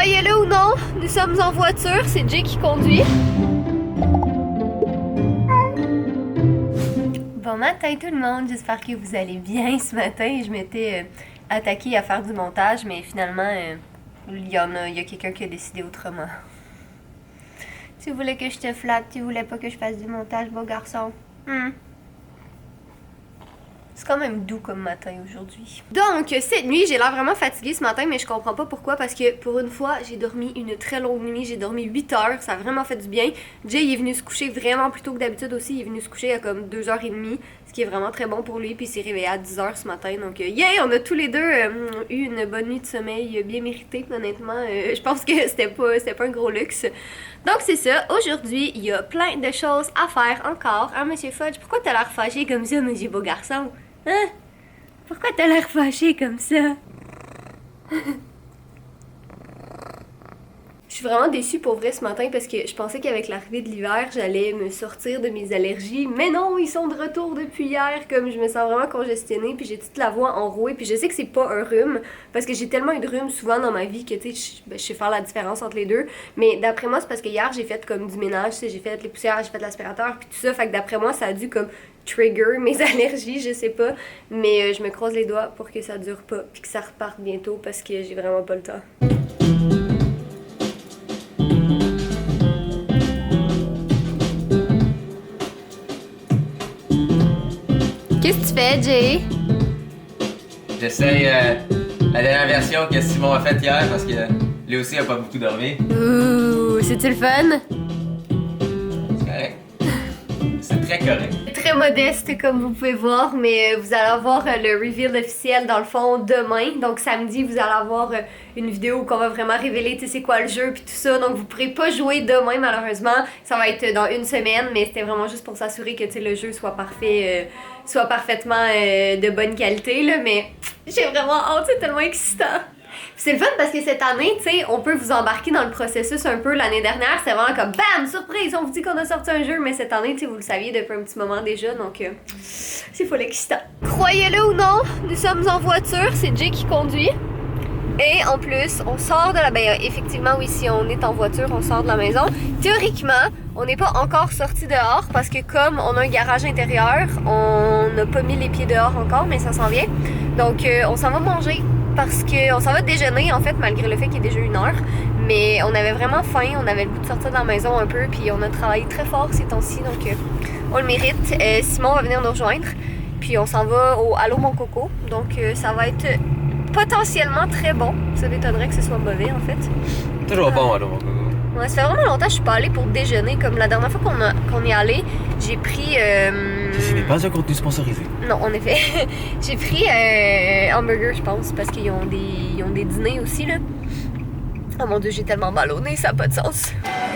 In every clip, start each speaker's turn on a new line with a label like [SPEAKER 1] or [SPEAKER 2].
[SPEAKER 1] Croyez-le ou non, nous sommes en voiture, c'est Jay qui conduit. Bon matin tout le monde, j'espère que vous allez bien ce matin. Je m'étais attaquée à faire du montage, mais finalement, il y a quelqu'un qui a décidé autrement. Tu voulais que je te flatte, tu voulais pas que je fasse du montage, beau garçon. C'est quand même doux comme matin aujourd'hui. Donc, cette nuit, j'ai l'air vraiment fatiguée ce matin, mais je comprends pas pourquoi, parce que pour une fois, j'ai dormi une très longue nuit. J'ai dormi 8 heures, ça a vraiment fait du bien. Jay il est venu se coucher vraiment plus tôt que d'habitude aussi. Il est venu se coucher à comme 2h30, ce qui est vraiment très bon pour lui. Puis il s'est réveillé à 10h ce matin. Donc, yeah, on a tous les deux eu une bonne nuit de sommeil bien méritée, honnêtement. Je pense que c'était pas un gros luxe. Donc, c'est ça. Aujourd'hui, il y a plein de choses à faire encore. Hein, Monsieur Fudge? Pourquoi t'as l'air fâché comme ça, Monsieur Beau Garçon? Hein? Pourquoi t'as l'air fâché comme ça? Je suis vraiment déçue pour vrai ce matin parce que je pensais qu'avec l'arrivée de l'hiver, j'allais me sortir de mes allergies. Mais non, ils sont de retour depuis hier, comme je me sens vraiment congestionnée, puis j'ai toute la voix enrouée, puis je sais que c'est pas un rhume, parce que j'ai tellement eu de rhume souvent dans ma vie que, tu sais, je sais faire la différence entre les deux. Mais d'après moi, c'est parce que hier, j'ai fait comme du ménage, tu sais, j'ai fait les poussières, j'ai fait l'aspirateur, puis tout ça, fait que d'après moi, ça a dû comme trigger mes allergies, je sais pas. Mais je me croise les doigts pour que ça dure pas, puis que ça reparte bientôt, parce que j'ai vraiment pas le temps. Qu'est-ce que tu fais, Jay?
[SPEAKER 2] J'essaye la dernière version que Simon a faite hier parce que lui aussi a pas beaucoup dormi.
[SPEAKER 1] Ouh, c'est-tu le fun?
[SPEAKER 2] C'est correct. C'est très correct.
[SPEAKER 1] Très modeste comme vous pouvez voir, mais vous allez avoir le reveal officiel dans le fond demain. Donc samedi, vous allez avoir une vidéo où on va vraiment révéler c'est quoi le jeu puis tout ça. Donc vous pourrez pas jouer demain malheureusement. Ça va être dans une semaine, mais c'était vraiment juste pour s'assurer que le jeu soit parfait, soit parfaitement de bonne qualité là. Mais j'ai vraiment hâte, c'est tellement excitant. C'est le fun parce que cette année, tu sais, on peut vous embarquer dans le processus un peu. L'année dernière, c'était vraiment comme BAM! Surprise! On vous dit qu'on a sorti un jeu, mais cette année, tu sais, vous le saviez depuis un petit moment déjà, donc c'est full excitant. Croyez-le ou non, nous sommes en voiture, c'est Jay qui conduit. Et en plus, on sort de la... Ben effectivement, oui, si on est en voiture, on sort de la maison. Théoriquement, on n'est pas encore sorti dehors parce que comme on a un garage intérieur, on n'a pas mis les pieds dehors encore, mais ça s'en vient. Donc, on s'en va manger. Parce qu'on s'en va déjeuner en fait malgré le fait qu'il est déjà 1h. Mais on avait vraiment faim, on avait le goût de sortir de la maison un peu. Puis on a travaillé très fort ces temps-ci, donc on le mérite. Simon va venir nous rejoindre. Puis on s'en va au Allô Mon Coco. Donc ça va être potentiellement très bon. Ça m'étonnerait que ce soit mauvais en fait.
[SPEAKER 2] Toujours bon, Allô Mon Coco.
[SPEAKER 1] Ouais, ça fait vraiment longtemps que je suis pas allée pour déjeuner. Comme la dernière fois qu'on y est allé, j'ai pris...
[SPEAKER 2] Ceci n'est pas un contenu sponsorisé.
[SPEAKER 1] Non, en effet. J'ai pris hamburger, je pense, parce qu'ils ont des dîners aussi, là. Oh mon Dieu, j'ai tellement mal au nez, ça n'a pas de sens.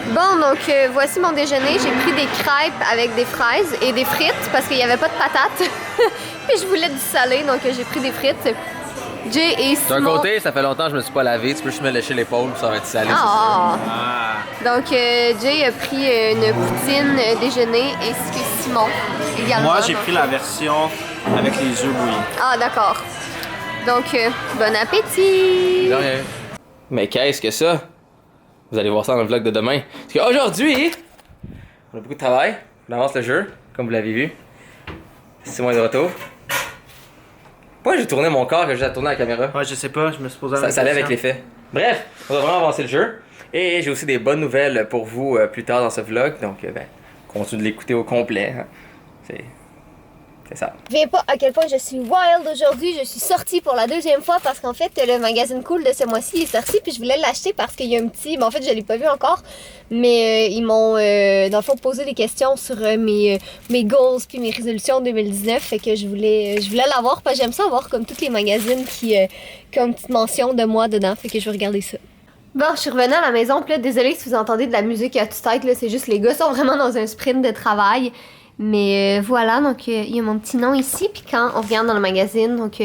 [SPEAKER 1] Bon, donc voici mon déjeuner. J'ai pris des crêpes avec des fraises et des frites parce qu'il n'y avait pas de patates. Puis je voulais du salé, donc j'ai pris des frites. Jay et Simon...
[SPEAKER 2] D'un côté, ça fait longtemps que je me suis pas lavé. Tu peux juste me lécher l'épaule, ça va être salé.
[SPEAKER 1] Donc Jay a pris une poutine déjeuner ainsi que Simon également.
[SPEAKER 3] Moi, j'ai pris la version avec les œufs bouillis.
[SPEAKER 1] Ah, d'accord. Donc, bon appétit!
[SPEAKER 2] De rien. Mais qu'est-ce que ça? Vous allez voir ça dans le vlog de demain. Parce qu'aujourd'hui, on a beaucoup de travail. On avance le jeu, comme vous l'avez vu. Simon est de retour. Pourquoi j'ai tourné mon corps que j'ai à tourner la caméra?
[SPEAKER 3] Ouais, je sais pas, je me suis posé la
[SPEAKER 2] Ça
[SPEAKER 3] question.
[SPEAKER 2] allait avec l'effet. Bref, on va vraiment avancer le jeu. Et j'ai aussi des bonnes nouvelles pour vous plus tard dans ce vlog. Donc, continuez de l'écouter au complet. Hein. C'est ça.
[SPEAKER 1] Je ne sais pas à quel point je suis wild aujourd'hui. Je suis sortie pour la 2e fois parce qu'en fait, le magazine Cool de ce mois-ci est sorti. Puis je voulais l'acheter parce qu'il y a un petit... en fait, je ne l'ai pas vu encore. Mais ils m'ont, dans le fond, posé des questions sur mes goals puis mes résolutions 2019. Fait que je voulais l'avoir parce que j'aime ça avoir comme tous les magazines qui ont une petite mention de moi dedans. Fait que je vais regarder ça. Bon, je suis revenue à la maison. Puis là, désolée si vous entendez de la musique à toute tête. Là, c'est juste les gars sont vraiment dans un sprint de travail. Mais voilà, donc il y a mon petit nom ici, puis quand on regarde dans le magazine, donc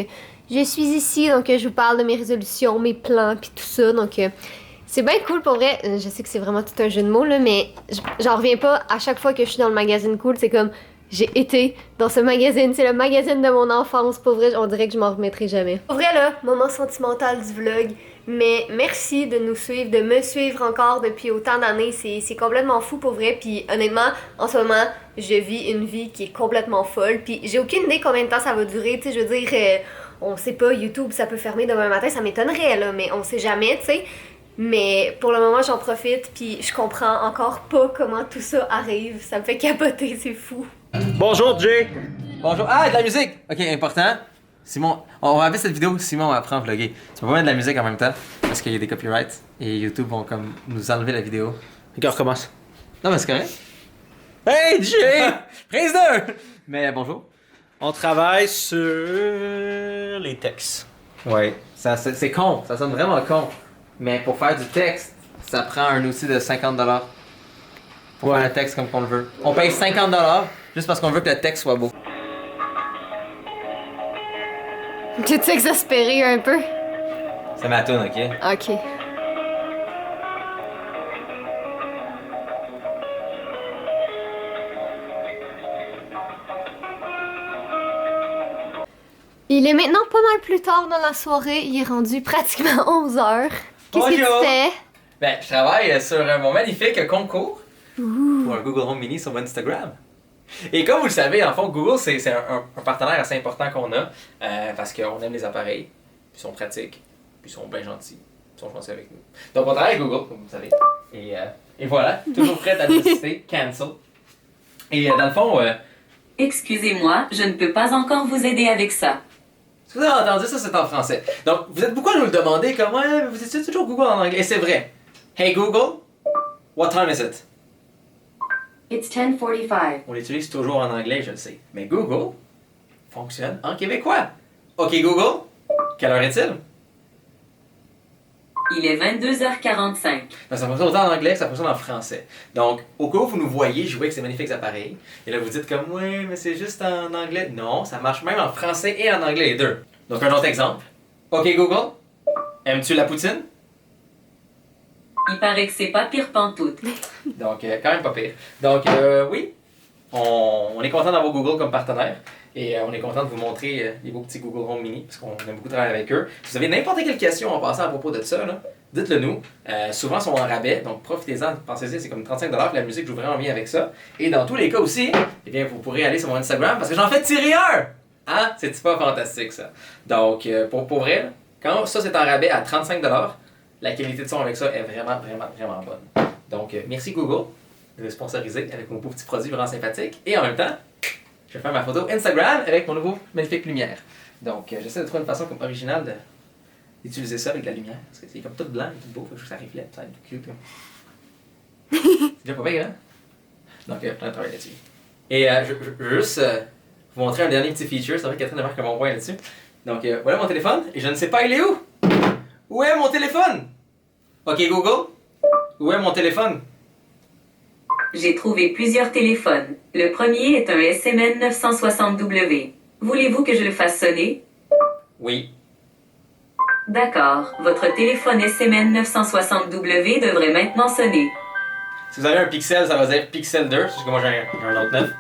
[SPEAKER 1] je suis ici, donc je vous parle de mes résolutions, mes plans, puis tout ça, donc c'est bien cool pour vrai. Je sais que c'est vraiment tout un jeu de mots, là, mais j'en reviens pas, à chaque fois que je suis dans le magazine Cool, c'est comme, j'ai été dans ce magazine, c'est le magazine de mon enfance, pour vrai, on dirait que je m'en remettrai jamais. Pour vrai là, moment sentimental du vlog, Mais merci de nous suivre, de me suivre encore depuis autant d'années. C'est complètement fou pour vrai. Puis honnêtement, en ce moment, je vis une vie qui est complètement folle. Puis j'ai aucune idée combien de temps ça va durer. Tu sais, je veux dire, on sait pas, YouTube, ça peut fermer demain matin, ça m'étonnerait, là, mais on sait jamais, tu sais. Mais pour le moment, j'en profite, puis je comprends encore pas comment tout ça arrive. Ça me fait capoter, c'est fou.
[SPEAKER 3] Bonjour, Jay!
[SPEAKER 2] Bonjour. Ah, de la musique! Ok, important. Simon, on va appeler cette vidéo Simon apprend à vlogger. Tu peux pas mettre de la musique en même temps parce qu'il y a des copyrights et YouTube vont comme nous enlever la vidéo. Ok, on recommence. Non, mais c'est correct. Hey, Jay! Prise 2! Mais bonjour.
[SPEAKER 3] On travaille sur les textes.
[SPEAKER 2] Ouais, c'est con, ça sonne vraiment con. Mais pour faire du texte, ça prend un outil de 50$ pour faire le texte comme qu'on le veut. On paye 50$ juste parce qu'on veut que le texte soit beau.
[SPEAKER 1] T'es-tu exaspéré un peu?
[SPEAKER 2] C'est ma toune, ok?
[SPEAKER 1] Ok. Il est maintenant pas mal plus tard dans la soirée, il est rendu pratiquement 11h. Qu'est-ce que tu fais?
[SPEAKER 2] Ben, je travaille sur mon magnifique concours pour un Google Home Mini sur mon Instagram. Et comme vous le savez, en fond, Google, c'est un partenaire assez important qu'on a parce qu'on aime les appareils, puis ils sont pratiques, puis ils sont bien gentils, ils sont gentils avec nous. Donc, on travaille avec Google, comme vous savez. Et voilà, toujours prêt à décider, cancel. Et dans le fond,
[SPEAKER 4] Excusez-moi, je ne peux pas encore vous aider avec ça.
[SPEAKER 2] si vous avez entendu ça, c'est en français. Donc, vous êtes beaucoup à nous le demander, comme, ouais, vous utilisez toujours Google en anglais. Et c'est vrai. Hey Google, what time is it?
[SPEAKER 4] It's 10:45.
[SPEAKER 2] On l'utilise toujours en anglais, je le sais. Mais Google fonctionne en québécois. Ok Google, quelle heure est-il?
[SPEAKER 4] Il est 22h45.
[SPEAKER 2] Ben, ça fonctionne autant en anglais que ça fonctionne en français. Donc, au cas où vous nous voyez jouer avec ces magnifiques appareils, et là vous dites comme, ouais, mais c'est juste en anglais. Non, ça marche même en français et en anglais, les deux. Donc, un autre exemple. Ok Google, aimes-tu la poutine?
[SPEAKER 4] Il paraît que c'est pas pire pantoute.
[SPEAKER 2] Donc, quand même pas pire. Donc, oui, on est content d'avoir Google comme partenaire. Et on est content de vous montrer les beaux petits Google Home Mini, parce qu'on aime beaucoup travailler avec eux. Si vous avez n'importe quelle question en passant à propos de ça, là, dites-le nous. Souvent, ils sont en rabais, donc profitez-en, pensez-y, c'est comme 35$, puis la musique joue vraiment bien avec ça. Et dans tous les cas aussi, eh bien, vous pourrez aller sur mon Instagram, parce que j'en fais tirer un! Hein? C'est pas fantastique, ça. Donc, pour vrai, quand ça c'est en rabais à 35$, la qualité de son avec ça est vraiment, vraiment, vraiment bonne. Donc, merci Google de me sponsoriser avec mon beau petit produit vraiment sympathique. Et en même temps, je vais faire ma photo Instagram avec mon nouveau magnifique lumière. Donc, j'essaie de trouver une façon comme originale d'utiliser ça avec la lumière. Parce que c'est comme tout blanc et tout beau, faut que ça reflète, ça va être tout cute. C'est déjà pas bien, hein? Donc, plein de travail là-dessus. Et je veux juste vous montrer un dernier petit feature. C'est vrai que Catherine a marqué mon point là-dessus. Donc, voilà mon téléphone. Et je ne sais pas, il est où? Où est mon téléphone? Ok, Google. Où est mon téléphone?
[SPEAKER 4] J'ai trouvé plusieurs téléphones. Le premier est un SMN 960W. Voulez-vous que je le fasse sonner?
[SPEAKER 2] Oui.
[SPEAKER 4] D'accord. Votre téléphone SMN 960W devrait maintenant sonner.
[SPEAKER 2] Si vous avez un Pixel, ça va dire Pixel 2, parce que moi j'ai un Note 9.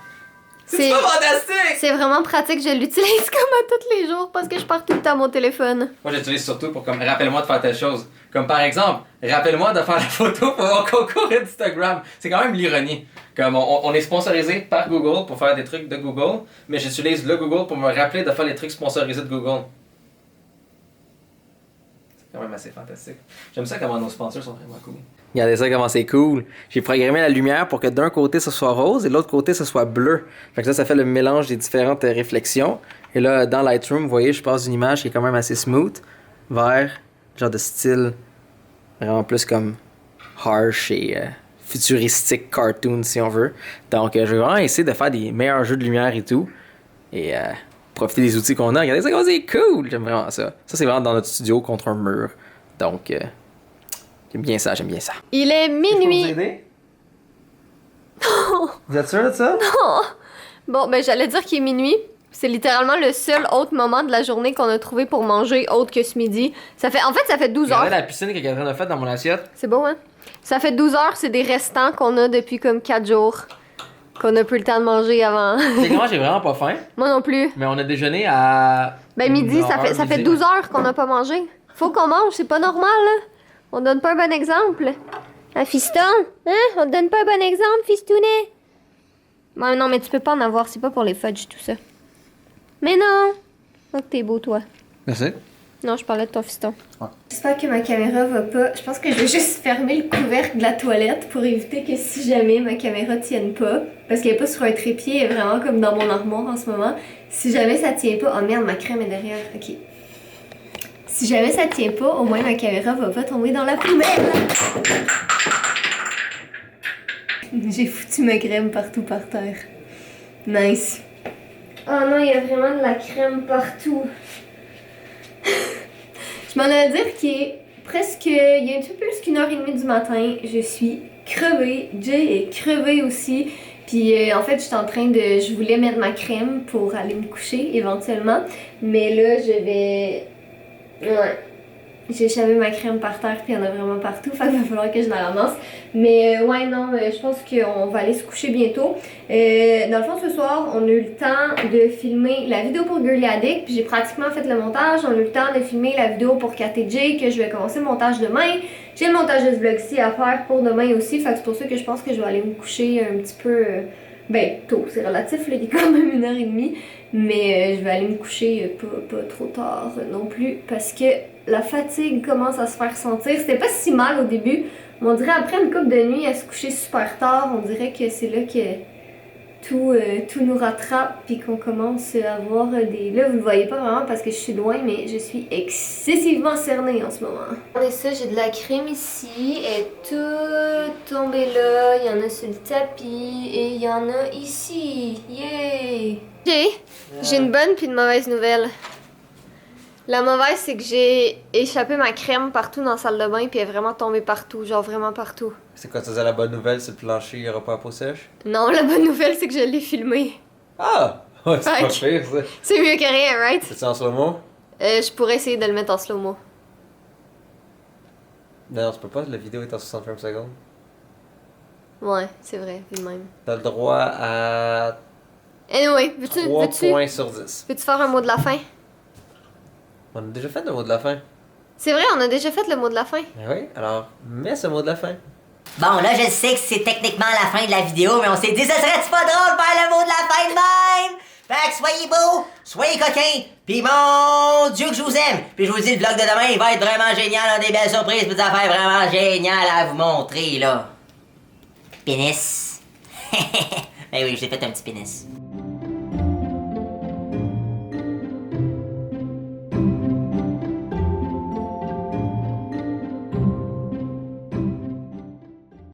[SPEAKER 2] C'est pas fantastique!
[SPEAKER 1] C'est vraiment pratique, je l'utilise comme à tous les jours parce que je pars tout le temps mon téléphone.
[SPEAKER 2] Moi j'utilise surtout pour comme rappelle-moi de faire telle chose. Comme par exemple, rappelle-moi de faire la photo pour mon concours Instagram. C'est quand même l'ironie. Comme on est sponsorisé par Google pour faire des trucs de Google, mais j'utilise le Google pour me rappeler de faire les trucs sponsorisés de Google. C'est quand même assez fantastique. J'aime ça comment nos sponsors sont vraiment cool. Regardez ça comment c'est cool. J'ai programmé la lumière pour que d'un côté ce soit rose et de l'autre côté ce soit bleu. Fait que ça fait le mélange des différentes réflexions. Et là, dans Lightroom, vous voyez, je passe d'une image qui est quand même assez smooth vers genre de style vraiment plus comme harsh et futuristique cartoon si on veut. Donc, je vais vraiment essayer de faire des meilleurs jeux de lumière et tout. Et profiter des outils qu'on a. Regardez ça comment c'est cool. J'aime vraiment ça. Ça, c'est vraiment dans notre studio contre un mur. Donc, j'aime bien ça, j'aime bien ça.
[SPEAKER 1] Il est minuit.
[SPEAKER 2] Je peux vous aider? Vous êtes sûr de ça?
[SPEAKER 1] Bon, ben j'allais dire qu'il est minuit. C'est littéralement le seul autre moment de la journée qu'on a trouvé pour manger autre que ce midi. En fait, ça fait 12 heures.
[SPEAKER 2] Regardez la piscine que Catherine a faite dans mon assiette.
[SPEAKER 1] C'est beau, hein? Ça fait 12 heures, c'est des restants qu'on a depuis comme 4 jours. Qu'on a plus le temps de manger avant.
[SPEAKER 2] C'est que moi, j'ai vraiment pas faim.
[SPEAKER 1] Moi non plus.
[SPEAKER 2] Mais on a déjeuné à...
[SPEAKER 1] Ben midi, ça fait 12 heures qu'on n'a pas mangé. Faut qu'on mange, c'est pas normal, là. On donne pas un bon exemple. Un fiston, hein? On te donne pas un bon exemple, fistounet? Ouais, non, mais tu peux pas en avoir, c'est pas pour les fudges, tout ça. Mais non! Oh, que t'es beau, toi.
[SPEAKER 2] Merci.
[SPEAKER 1] Non, je parlais de ton fiston.
[SPEAKER 2] Ouais.
[SPEAKER 1] J'espère que ma caméra va pas. Je pense que je vais juste fermer le couvercle de la toilette pour éviter que si jamais ma caméra tienne pas, parce qu'elle est pas sur un trépied, elle est vraiment comme dans mon armoire en ce moment. Si jamais ça tient pas, oh merde, ma crème est derrière. Ok. Si jamais ça tient pas, au moins ma caméra va pas tomber dans la poubelle. J'ai foutu ma crème partout par terre. Nice. Oh non, il y a vraiment de la crème partout. Je m'en allais dire qu'il est presque... Il y a un petit peu plus qu'1h30 du matin. Je suis crevée. Jay est crevé aussi. Puis en fait, j'étais en train de... Je voulais mettre ma crème pour aller me coucher éventuellement. Mais là, je vais... Ouais. J'ai échappé ma crème par terre puis il y en a vraiment partout. Fait qu'il va falloir que je la ramasse. Mais ouais, non, je pense qu'on va aller se coucher bientôt. Dans le fond, ce soir, on a eu le temps de filmer la vidéo pour Girly Addict. Puis j'ai pratiquement fait le montage. On a eu le temps de filmer la vidéo pour KTJ, que je vais commencer le montage demain. J'ai le montage de ce vlog-ci à faire pour demain aussi. Fait que c'est pour ça que je pense que je vais aller me coucher un petit peu... ben, tôt, c'est relatif, là, il est quand même 1h30. Mais je vais aller me coucher pas trop tard non plus parce que la fatigue commence à se faire sentir. C'était pas si mal au début, mais on dirait après une couple de nuit à se coucher super tard, on dirait que c'est là que tout nous rattrape puis qu'on commence à avoir des... Là, vous ne voyez pas vraiment parce que je suis loin, mais je suis excessivement cernée en ce moment. Regardez ça, j'ai de la crème ici, elle est toute tombée là, il y en a sur le tapis et il y en a ici. Yay! J'ai une bonne puis une mauvaise nouvelle. La mauvaise, c'est que j'ai échappé ma crème partout dans la salle de bain puis elle est vraiment tombée partout, genre vraiment partout.
[SPEAKER 2] C'est quoi, ça, la bonne nouvelle, c'est le plancher, il n'y aura pas la peau sèche?
[SPEAKER 1] Non, la bonne nouvelle, c'est que je l'ai filmé.
[SPEAKER 2] Ah! Ouais, c'est pas
[SPEAKER 1] Fait
[SPEAKER 2] pire, ça.
[SPEAKER 1] C'est mieux que rien, right?
[SPEAKER 2] C'est-tu en slow-mo?
[SPEAKER 1] Je pourrais essayer de le mettre en slow-mo.
[SPEAKER 2] Non, tu peux pas, la vidéo est en 60 frames secondes.
[SPEAKER 1] Ouais, c'est vrai, vu de même.
[SPEAKER 2] T'as le droit à
[SPEAKER 1] Anyway,
[SPEAKER 2] 3 points sur 10.
[SPEAKER 1] veux-tu faire un mot de la fin?
[SPEAKER 2] On a déjà fait le mot de la fin.
[SPEAKER 1] C'est vrai, on a déjà fait le mot de la fin.
[SPEAKER 2] Ben oui, alors, mets ce mot de la fin.
[SPEAKER 5] Bon, là, je sais que c'est techniquement la fin de la vidéo, mais on s'est dit, ça serait-tu pas drôle de faire le mot de la fin de même? Fait que soyez beaux, soyez coquins, pis mon Dieu que je vous aime. Puis je vous dis, le vlog de demain, il va être vraiment génial, on a des belles surprises, pis des affaires vraiment géniales à vous montrer, là. Pénis. Ben oui, j'ai fait un petit pénis.